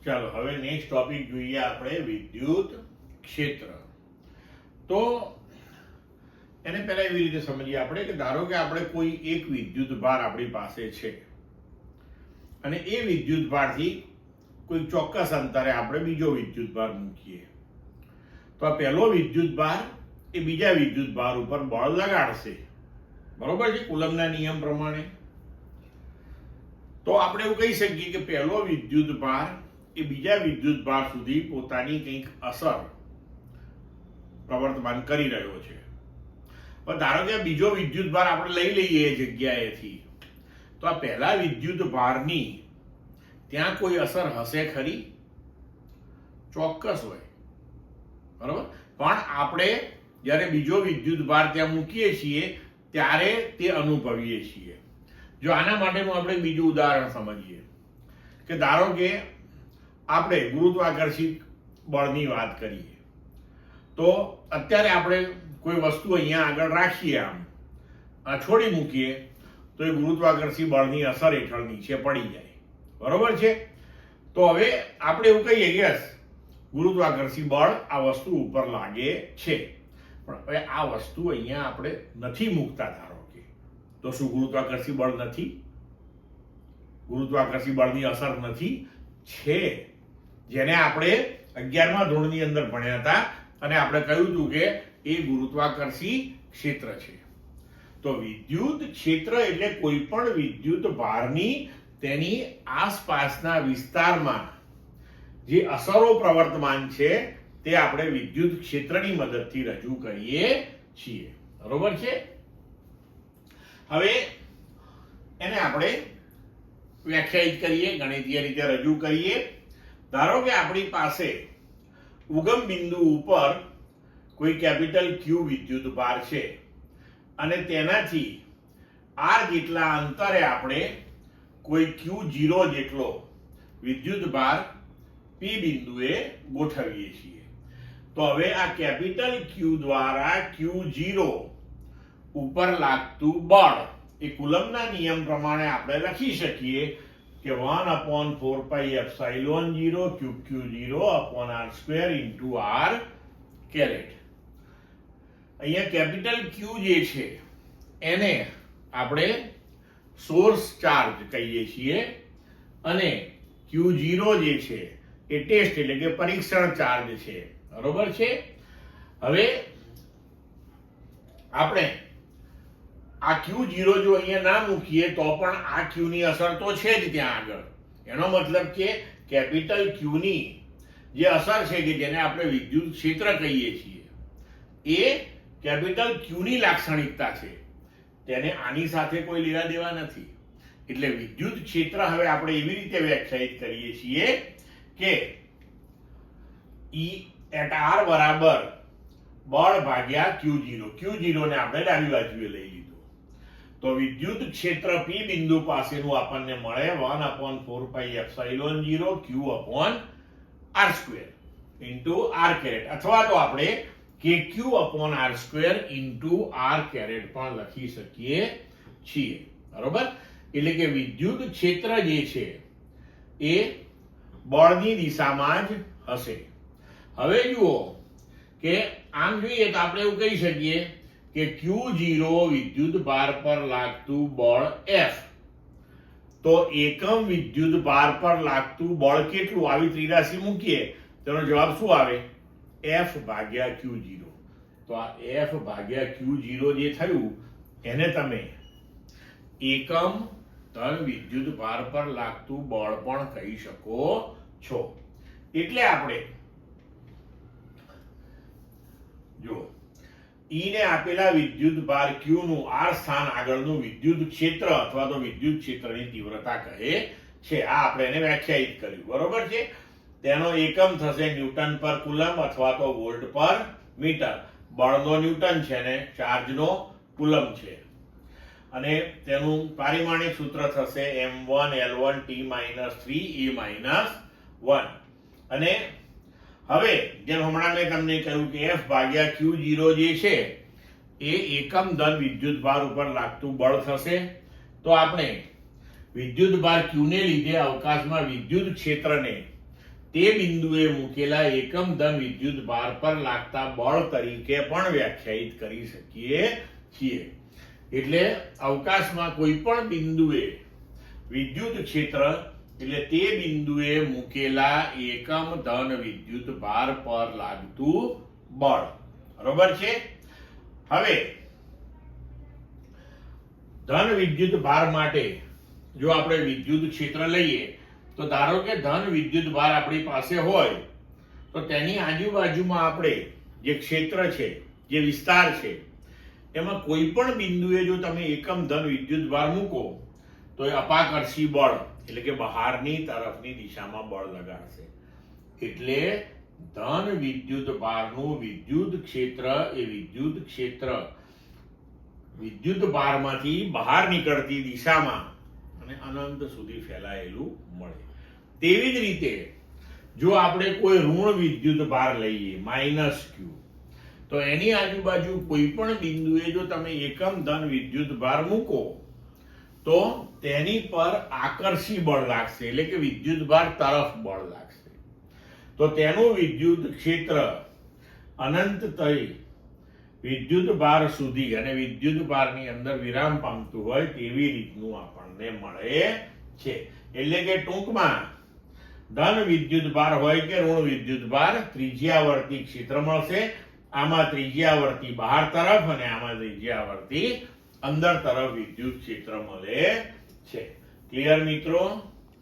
ચાલો હવે next topic જોઈએ આપણે વિદ્યુત ક્ષેત્ર. તો એને પહેલા એવી રીતે સમજીએ આપણે કે ધારો કે આપણે કોઈ એક વિદ્યુત ભાર આપણી પાસે છે અને એ વિદ્યુત ભારથી કોઈ ચોક્કસ અંતરે આપણે બીજો વિદ્યુત ભાર મૂકીએ તો આ પહેલો વિદ્યુત ભાર એ બીજા વિદ્યુત ભાર ઉપર બળ લગાડશે, બરોબર છે, કુલમના નિયમ પ્રમાણે. તો આપણે એવું કહી શકીએ કે પહેલો વિદ્યુત ભાર એ બીજા વિદ્યુત ભાર સુધી પોતાની કંઈક અસર પ્રવર્તમાન કરી રહ્યો છે. પણ ધારો કે બીજો વિદ્યુત ભાર આપણે લઈ લઈએ એ જગ્યાએથી, તો આ પહેલા વિદ્યુત ભારની ત્યાં કોઈ અસર હશે ખરી? ચોક્કસ હોય, બરોબર. પણ આપણે જ્યારે બીજો વિદ્યુત ભાર ત્યાં મૂકીએ છીએ ત્યારે તે અનુભવીએ છીએ. જો આના માટેનું આપણે બીજું ઉદાહરણ સમજીએ કે ધારો કે આપણે ગુરુત્વાકર્ષિત બળની વાત કરીએ તો અત્યારે આપણે કોઈ વસ્તુ અહીંયા આગળ રાખીએ, આમ છોડી મૂકીએ તો એ ગુરુત્વાકર્ષી બળની અસર હેઠળ નીચે પડી જાય, બરોબર છે. તો હવે આપણે એવું કહીએ કે યસ ગુરુત્વાકર્ષી બળ આ વસ્તુ ઉપર લાગે છે, પણ હવે આ વસ્તુ અહીંયા આપણે નથી મૂકતા ધારો કે, તો શું ગુરુત્વાકર્ષી બળ નથી? ગુરુત્વાકર્ષી બળની અસર નથી? છે, જેને આપણે 11મા ધોરણની અંદર ભણ્યા હતા અને આપણે કહ્યું હતું કે એ ગુરુત્વાકર્ષી ક્ષેત્ર છે. તો વિદ્યુત ક્ષેત્ર એટલે કોઈ પણ વિદ્યુત ભારની તેની આસપાસના વિસ્તારમાં જે અસરો પ્રવર્તમાન છે તે આપણે વિદ્યુત ક્ષેત્રની મદદથી રજૂ કરીએ છીએ, બરોબર છે. હવે એને આપણે વ્યાખ્યાયિત કરીએ, ગણિતીય રીતે રજૂ કરીએ. ધારો કે આપણી પાસે ઉગમ બિંદુ ઉપર કોઈ કેપિટલ ક્યુ વિદ્યુત ભાર છે અને તેનાથી આર જેટલા અંતરે આપણે કોઈ Q0 જેટલો વિદ્યુત ભાર પી બિંદુએ ગોઠવીએ છીએ. તો હવે આ કેપિટલ ક્યુ દ્વારા Q0 ઉપર લાગતું બળ એ કુલમના નિયમ પ્રમાણે આપણે લખી શકીએ કે 1/4πε0 QQ0/r² r કેરેટ. અહીંયા કેપિટલ ક્યુ જે છે એને આપણે સોર્સ ચાર્જ કહીએ છીએ અને Q0 જે છે એ ટેસ્ટ એટલે કે પરીક્ષણ ચાર્જ છે, બરોબર છે. હવે આપણે આ Q0 જો અહીંયા ના મૂકીએ તો પણ આ Q ની અસર તો છે જ ત્યાં આગળ. એનો મતલબ કે કેપિટલ Q ની જે અસર છે કે જેને આપણે વિદ્યુત ક્ષેત્ર કહીએ છીએ એ કેપિટલ Q ની લાક્ષણિકતા છે, તેને આની સાથે કોઈ લેવા દેવા નથી. એટલે વિદ્યુત ક્ષેત્ર હવે આપણે એવી રીતે વ્યાખ્યાયિત કરીએ છીએ કે E at R બરાબર બળ ભાગ્યા Q0. Q0 ને આપણે ડાબી બાજુએ લઈ લીધું તો વિદ્યુત ક્ષેત્ર P બિંદુ પાસેનું આપણને મળે 1/4πε0 Q/r² r કેરેટ, અથવા તો આપણે KQ/r² r કેરેટ પણ લખી શકીએ છીએ, બરોબર. એટલે કે વિદ્યુત ક્ષેત્ર જે છે એ બળની દિશામાં જ હશે. હવે જુઓ કે આમ જોઈએ તો આપણે એવું કહી શકીએ કે Q0 વિદ્યુત ભાર પર લાગતું બળ F, તો એકમ વિદ્યુત ભાર પર લાગતું બળ કેટલું? આવી ત્રિરાશી મૂકીએ તેનો જવાબ શું આવે? F ભાગ્યા Q0. તો આ F ભાગ્યા Q0 જે થયું એને તમે એકમ ધન વિદ્યુત ભાર પર લાગતું બળ પણ કહી શકો છો. એટલે આપણે જો E ને આપેલા વિદ્યુત ભાર Q નું R સ્થાન આગળનું વિદ્યુત ક્ષેત્ર અથવા તો વિદ્યુત ક્ષેત્રની તીવ્રતા કહે છે. આ આપણે એને વ્યાખ્યાયિત કર્યું, બરોબર છે. તેનો એકમ થશે ન્યૂટન પર કુલમ અથવા તો વોલ્ટ પર મીટર. બળનો ન્યૂટન છે ને ચાર્જનો કુલમ છે અને તેનું પારિમાણિક સૂત્ર થશે m1L1T-3 A-1. અને હવે જેમ હમણાં મેં તમને કહ્યું કે F ભાગ્યા Q0 જે છે એ એકમ ધન વિદ્યુત ભાર ઉપર લાગતું બળ થશે. તો આપણે વિદ્યુત ભાર Q ને લીધે અવકાશમાં વિદ્યુત ક્ષેત્રને તે બિંદુએ મૂકેલા એકમ ધન વિદ્યુત ભાર પર લાગતા બળ તરીકે પણ વ્યાખ્યાયિત કરી શકીએ છીએ. એટલે અવકાશમાં કોઈ પણ બિંદુએ વિદ્યુત ક્ષેત્ર એટલે તે બિંદુએ મૂકેલા એકમ ધન વિદ્યુત ભાર પર લાગતું બળ. બરોબર છે. હવે ધન વિદ્યુત ભાર માટે જો આપણે વિદ્યુત ક્ષેત્ર લઈએ તો ધારો કે ધન વિદ્યુત ભાર આપણી પાસે હોય તો તેની આજુબાજુમાં આપણે જે ક્ષેત્ર છે, જે વિસ્તાર છે, એમાં કોઈ પણ બિંદુએ જો તમે એકમ ધન વિદ્યુત ભાર મૂકો તો એ અપાકર્ષી બળ એટલે કે બહારની તરફની દિશામાં બળ લગાડશે. એટલે ધન વિદ્યુત ભારનું વિદ્યુત ક્ષેત્ર એ વિદ્યુત ક્ષેત્ર વિદ્યુત ભારમાંથી બહાર નીકળતી દિશામાં અને અનંત સુધી ફેલાયેલું મળે. તેવી જ રીતે જો આપણે કોઈ ઋણ વિદ્યુત ભાર લઈએ -q તો એની આજુબાજુ કોઈ પણ બિંદુએ જો તમે એકમ ધન વિદ્યુત ભાર મૂકો તો તેની પર આકર્ષી બળ લાગશે એટલે કે વિદ્યુત ભાર તરફ બળ લાગશે. તો તેનું વિદ્યુત ક્ષેત્ર અનંત થઈ વિદ્યુત ભાર સુધી અને વિદ્યુત ભારની અંદર વિરામ પામતું હોય તેવી રીતનું આપણને મળે છે. એટલે કે ટૂંકમાં ધન વિદ્યુત ભાર હોય કે ઋણ વિદ્યુત ભાર ત્રિજ્યાવર્તી ક્ષેત્ર મળશે. આમાં ત્રિજ્યાવર્તી બહાર તરફ અને આમાં ત્રિજ્યાવર્તી અંદર તરફ વિદ્યુત ક્ષેત્ર મળે છે. ક્લિયર મિત્રો?